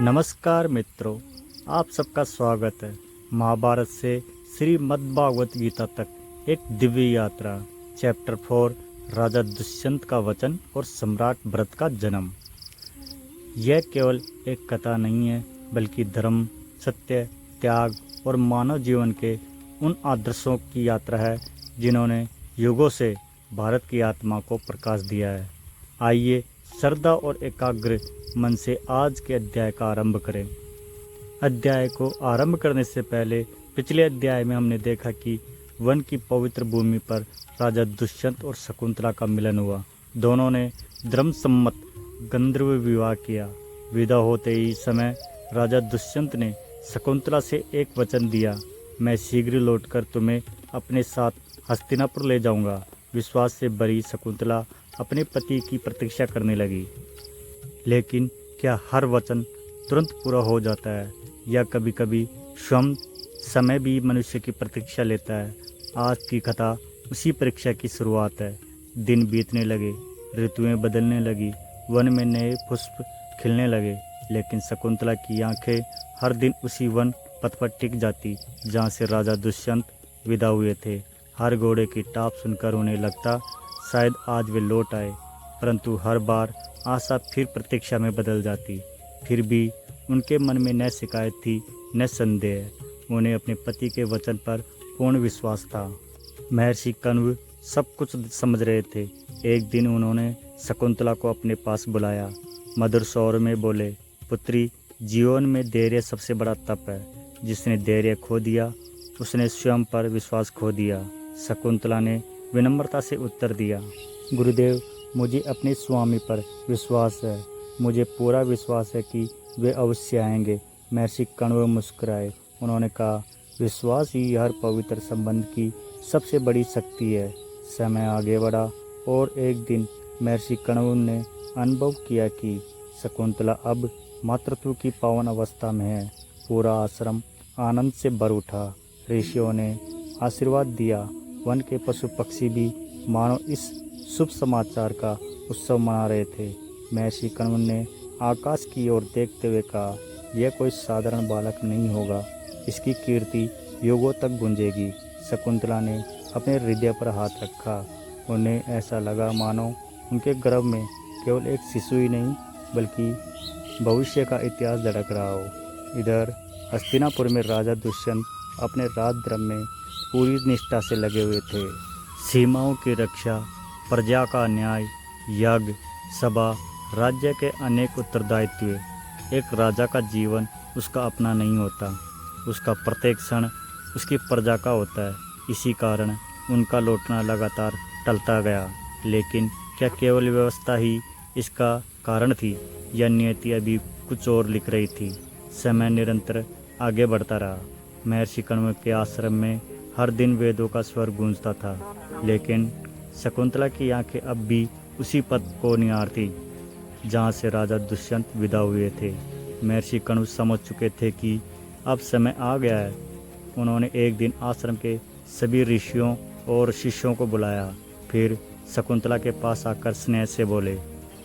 नमस्कार मित्रों, आप सबका स्वागत है। महाभारत से श्रीमद्भागवत गीता तक एक दिव्य यात्रा। चैप्टर 4 राजा दुष्यंत का वचन और सम्राट भरत का जन्म। यह केवल एक कथा नहीं है, बल्कि धर्म, सत्य, त्याग और मानव जीवन के उन आदर्शों की यात्रा है जिन्होंने युगों से भारत की आत्मा को प्रकाश दिया है। आइए श्रद्धा और एकाग्र मन से आज के अध्याय का आरंभ करें। अध्याय को आरंभ करने से पहले पिछले अध्याय में हमने देखा कि वन की पवित्र भूमि पर राजा दुष्यंत और शकुंतला का मिलन हुआ। दोनों ने धर्मसम्मत गंधर्व विवाह किया। विदा होते ही समय राजा दुष्यंत ने शकुंतला से एक वचन दिया, मैं शीघ्र लौटकर तुम्हें अपने साथ हस्तिनापुर ले जाऊंगा। विश्वास से भरी शकुंतला अपने पति की प्रतीक्षा करने लगी। लेकिन क्या हर वचन तुरंत पूरा हो जाता है, या कभी कभी स्वयं समय भी मनुष्य की प्रतीक्षा लेता है? आज की कथा उसी परीक्षा की शुरुआत है। दिन बीतने लगे, ऋतुएं बदलने लगी, वन में नए पुष्प खिलने लगे, लेकिन शकुंतला की आंखें हर दिन उसी वन पथ पर टिक जाती जहाँ से राजा दुष्यंत विदा हुए थे। हर घोड़े की टाप सुनकर उन्हें लगता शायद आज वे लौट आए, परंतु हर बार आशा फिर प्रतीक्षा में बदल जाती। फिर भी उनके मन में न शिकायत थी न संदेह। उन्हें अपने पति के वचन पर पूर्ण विश्वास था। महर्षि कण्व सब कुछ समझ रहे थे। एक दिन उन्होंने शकुंतला को अपने पास बुलाया। मधुर स्वर में बोले, पुत्री, जीवन में धैर्य सबसे बड़ा तप है। जिसने धैर्य खो दिया उसने स्वयं पर विश्वास खो दिया। शकुंतला ने विनम्रता से उत्तर दिया, गुरुदेव, मुझे अपने स्वामी पर विश्वास है। मुझे पूरा विश्वास है कि वे अवश्य आएंगे। महर्षि कण्व मुस्कुराए। उन्होंने कहा, विश्वास ही हर पवित्र संबंध की सबसे बड़ी शक्ति है। समय आगे बढ़ा और एक दिन महर्षि कण्व ने अनुभव किया कि शकुंतला अब मातृत्व की पावन अवस्था में है। पूरा आश्रम आनंद से भर उठा। ऋषियों ने आशीर्वाद दिया। वन के पशु पक्षी भी मानो इस शुभ समाचार का उत्सव मना रहे थे। महर्षि कण्व ने आकाश की ओर देखते हुए कहा, यह कोई साधारण बालक नहीं होगा, इसकी कीर्ति युगों तक गूंजेगी। शकुंतला ने अपने हृदय पर हाथ रखा। उन्हें ऐसा लगा मानो उनके गर्भ में केवल एक शिशु ही नहीं, बल्कि भविष्य का इतिहास धड़क रहा हो। इधर हस्तिनापुर में राजा दुष्यंत अपने राजधर्म में पूरी निष्ठा से लगे हुए थे। सीमाओं की रक्षा, प्रजा का न्याय, यज्ञ, सभा, राज्य के अनेक उत्तरदायित्व। एक राजा का जीवन उसका अपना नहीं होता, उसका प्रत्येक क्षण उसकी प्रजा का होता है। इसी कारण उनका लौटना लगातार टलता गया। लेकिन क्या केवल व्यवस्था ही इसका कारण थी, या नियति अभी कुछ और लिख रही थी? समय निरंतर आगे बढ़ता रहा। महर्षि कण्व के आश्रम में हर दिन वेदों का स्वर गूंजता था, लेकिन शकुंतला की आंखें अब भी उसी पद को निहारती जहाँ से राजा दुष्यंत विदा हुए थे। महर्षि कण्व समझ चुके थे कि अब समय आ गया है। उन्होंने एक दिन आश्रम के सभी ऋषियों और शिष्यों को बुलाया। फिर शकुंतला के पास आकर स्नेह से बोले,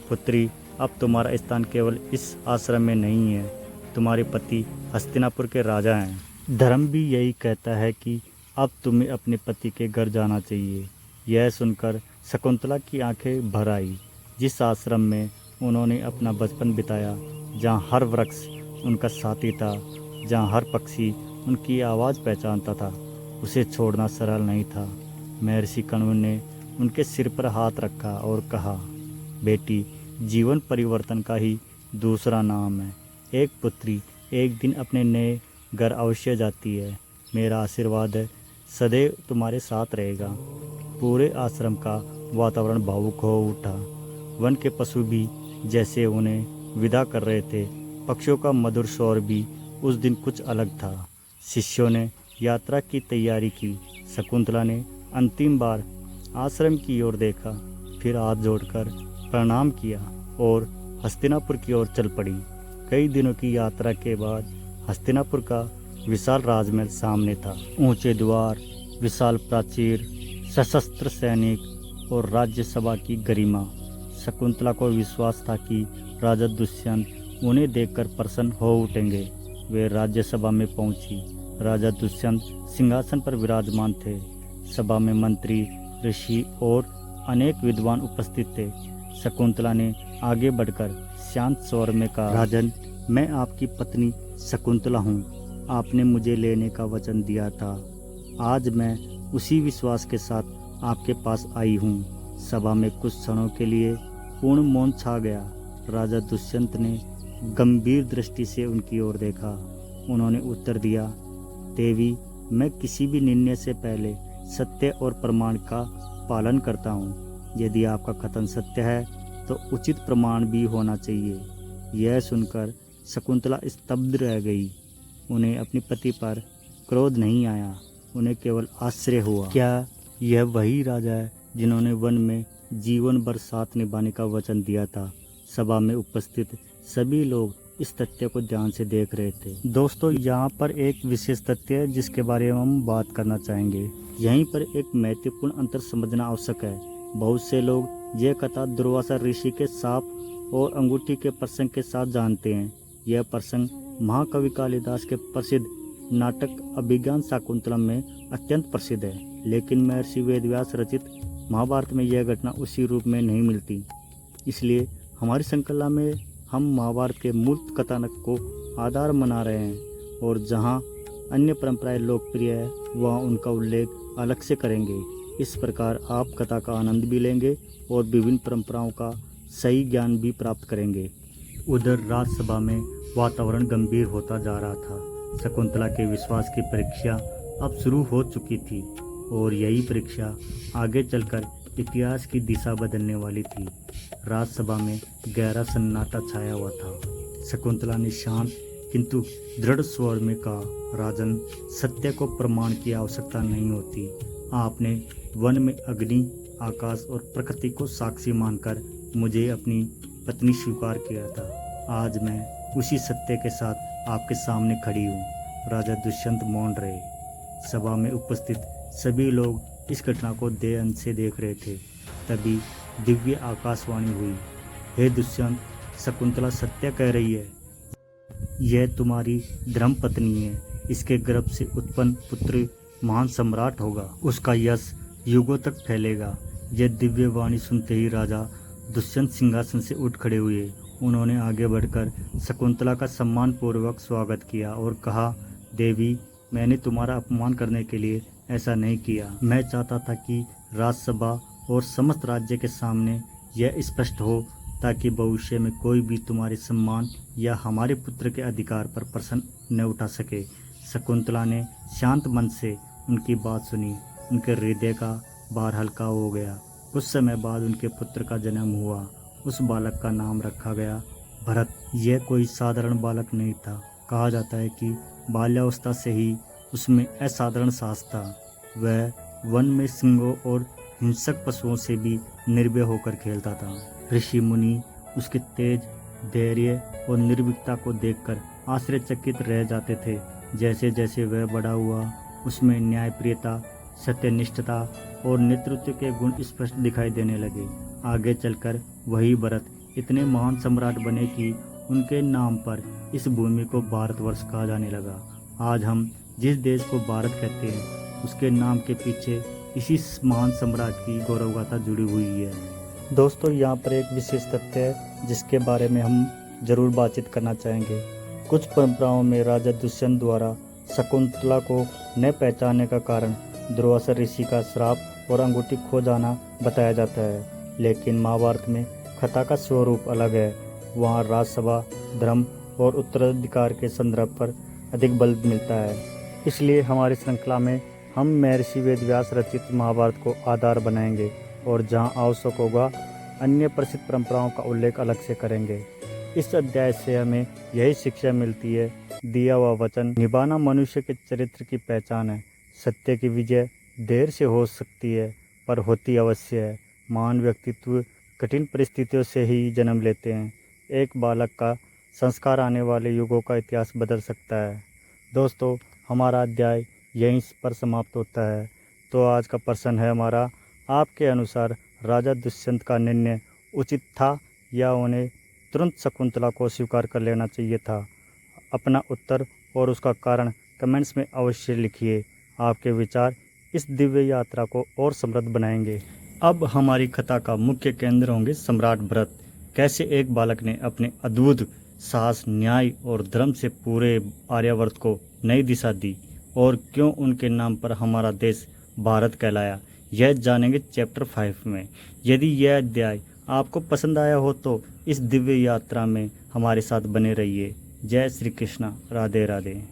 पुत्री, अब तुम्हारा स्थान केवल इस आश्रम में नहीं है, तुम्हारे पति हस्तिनापुर के राजा हैं। धर्म भी यही कहता है कि अब तुम्हें अपने पति के घर जाना चाहिए। यह सुनकर शकुंतला की आंखें भर आई। जिस आश्रम में उन्होंने अपना बचपन बिताया, जहाँ हर वृक्ष उनका साथी था, जहाँ हर पक्षी उनकी आवाज़ पहचानता था, उसे छोड़ना सरल नहीं था। महर्षि कण्व ने उनके सिर पर हाथ रखा और कहा, बेटी, जीवन परिवर्तन का ही दूसरा नाम है। एक पुत्री एक दिन अपने नए घर अवश्य जाती है। मेरा आशीर्वाद है, सदैव तुम्हारे साथ रहेगा। पूरे आश्रम का वातावरण भावुक हो उठा। वन के पशु भी जैसे उन्हें विदा कर रहे थे। पक्षियों का मधुर शोर भी उस दिन कुछ अलग था। शिष्यों ने यात्रा की तैयारी की। शकुंतला ने अंतिम बार आश्रम की ओर देखा, फिर हाथ जोड़कर प्रणाम किया और हस्तिनापुर की ओर चल पड़ी। कई दिनों की यात्रा के बाद हस्तिनापुर का विशाल राजमहल सामने था। ऊंचे द्वार, विशाल प्राचीर, सशस्त्र सैनिक और राज्यसभा की गरिमा। शकुंतला को विश्वास था कि राजा दुष्यंत उन्हें देखकर प्रसन्न हो उठेंगे। वे राज्यसभा में पहुंची। राजा दुष्यंत सिंहासन पर विराजमान थे। सभा में मंत्री, ऋषि और अनेक विद्वान उपस्थित थे। शकुंतला ने आगे बढ़कर शांत स्वर में कहा, राजन, मैं आपकी पत्नी शकुंतला हूँ। आपने मुझे लेने का वचन दिया था। आज मैं उसी विश्वास के साथ आपके पास आई हूँ। सभा में कुछ क्षणों के लिए पूर्ण मौन छा गया। राजा दुष्यंत ने गंभीर दृष्टि से उनकी ओर देखा। उन्होंने उत्तर दिया, देवी, मैं किसी भी निर्णय से पहले सत्य और प्रमाण का पालन करता हूँ। यदि आपका कथन सत्य है तो उचित प्रमाण भी होना चाहिए। यह सुनकर शकुंतला स्तब्ध रह गई। उन्हें अपने पति पर क्रोध नहीं आया, उन्हें केवल आश्चर्य हुआ। क्या यह वही राजा है जिन्होंने वन में जीवन भर साथ निभाने का वचन दिया था? सभा में उपस्थित सभी लोग इस तथ्य को ध्यान से देख रहे थे। दोस्तों, यहाँ पर एक विशेष तथ्य है जिसके बारे में हम बात करना चाहेंगे। यहीं पर एक महत्वपूर्ण अंतर समझना आवश्यक है। बहुत से लोग यह कथा दुर्वासा ऋषि के सांप और अंगूठी के प्रसंग के साथ जानते हैं। यह प्रसंग महाकवि कालिदास के प्रसिद्ध नाटक अभिज्ञान शाकुंतलम में अत्यंत प्रसिद्ध है, लेकिन महर्षि वेदव्यास रचित महाभारत में यह घटना उसी रूप में नहीं मिलती। इसलिए हमारी श्रृंखला में हम महाभारत के मूल कथानक को आधार बना रहे हैं, और जहाँ अन्य परंपराएं लोकप्रिय है वहाँ उनका उल्लेख अलग से करेंगे। इस प्रकार आप कथा का आनंद भी लेंगे और विभिन्न परंपराओं का सही ज्ञान भी प्राप्त करेंगे। उधर राज्यसभा में वातावरण गंभीर होता जा रहा था। शकुंतला के विश्वास की परीक्षा अब शुरू हो चुकी थी, और यही परीक्षा आगे चलकर इतिहास की दिशा बदलने वाली थी। राज्यसभा में गहरा सन्नाटा छाया हुआ था। शकुंतला ने शांत किंतु दृढ़ स्वर में कहा, राजन, सत्य को प्रमाण की आवश्यकता नहीं होती। आपने वन में अग्नि, आकाश और प्रकृति को साक्षी मानकर मुझे अपनी पत्नी स्वीकार किया था। आज मैं उसी सत्य के साथ आपके सामने खड़ी हूँ। राजा दुष्यंत मौन रहे। सभा में उपस्थित सभी लोग इस घटना को ध्यान से देख रहे थे। तभी दिव्य आकाशवाणी हुई, हे दुष्यंत, शकुंतला सत्य कह रही है। यह तुम्हारी धर्म पत्नी है। इसके गर्भ से उत्पन्न पुत्र महान सम्राट होगा। उसका यश युगों तक फैलेगा। यह दिव्य वाणी सुनते ही राजा दुष्यंत सिंहासन से उठ खड़े हुए। उन्होंने आगे बढ़कर शकुंतला का सम्मानपूर्वक स्वागत किया और कहा, देवी, मैंने तुम्हारा अपमान करने के लिए ऐसा नहीं किया। मैं चाहता था कि राज्यसभा और समस्त राज्य के सामने यह स्पष्ट हो, ताकि भविष्य में कोई भी तुम्हारे सम्मान या हमारे पुत्र के अधिकार पर प्रश्न न उठा सके। शकुंतला ने शांत मन से उनकी बात सुनी। उनके हृदय का भार हल्का हो गया। कुछ समय बाद उनके पुत्र का जन्म हुआ। उस बालक का नाम रखा गया भरत। यह कोई साधारण बालक नहीं था। कहा जाता है कि बाल्यावस्था से ही उसमें असाधारण साहस था। वह वन में सिंहों और हिंसक पशुओं से भी निर्भय होकर खेलता था। ऋषि मुनि उसके तेज, धैर्य और निर्भीकता को देखकर आश्चर्यचकित रह जाते थे। जैसे जैसे वह बड़ा हुआ, उसमें न्यायप्रियता, सत्यनिष्ठता और नेतृत्व के गुण स्पष्ट दिखाई देने लगे। आगे चलकर वही भरत इतने महान सम्राट बने कि उनके नाम पर इस भूमि को भारतवर्ष कहा जाने लगा। आज हम जिस देश को भारत कहते हैं, उसके नाम के पीछे इसी महान सम्राट की गौरवगाथा जुड़ी हुई है। दोस्तों, यहाँ पर एक विशेष तथ्य है जिसके बारे में हम जरूर बातचीत करना चाहेंगे। कुछ परंपराओं में राजा दुष्यंत द्वारा शकुंतला को न पहचानने का कारण दुर्वासा ऋषि का श्राप और अंगूठी खो जाना बताया जाता है, लेकिन महाभारत में कथा का स्वरूप अलग है। वहाँ राज्यसभा, धर्म और उत्तराधिकार के संदर्भ पर अधिक बल मिलता है। इसलिए हमारी श्रृंखला में हम महर्षि वेदव्यास रचित महाभारत को आधार बनाएंगे, और जहाँ आवश्यक होगा अन्य प्रसिद्ध परंपराओं का उल्लेख अलग से करेंगे। इस अध्याय से हमें यही शिक्षा मिलती है, दिया हुआ वचन निभाना मनुष्य के चरित्र की पहचान है। सत्य की विजय देर से हो सकती है, पर होती अवश्य है। महान व्यक्तित्व कठिन परिस्थितियों से ही जन्म लेते हैं। एक बालक का संस्कार आने वाले युगों का इतिहास बदल सकता है। दोस्तों, हमारा अध्याय यहीं पर समाप्त होता है। तो आज का प्रश्न है हमारा, आपके अनुसार राजा दुष्यंत का निर्णय उचित था या उन्हें तुरंत शकुंतला को स्वीकार कर लेना चाहिए था। अपना उत्तर और उसका कारण कमेंट्स में अवश्य लिखिए। आपके विचार इस दिव्य यात्रा को और समृद्ध बनाएंगे। अब हमारी कथा का मुख्य केंद्र होंगे सम्राट भरत। कैसे एक बालक ने अपने अद्भुत साहस, न्याय और धर्म से पूरे आर्यावर्त को नई दिशा दी और क्यों उनके नाम पर हमारा देश भारत कहलाया, यह जानेंगे चैप्टर 5 में। यदि यह अध्याय आपको पसंद आया हो तो इस दिव्य यात्रा में हमारे साथ बने रहिए। जय श्री कृष्णा, राधे राधे।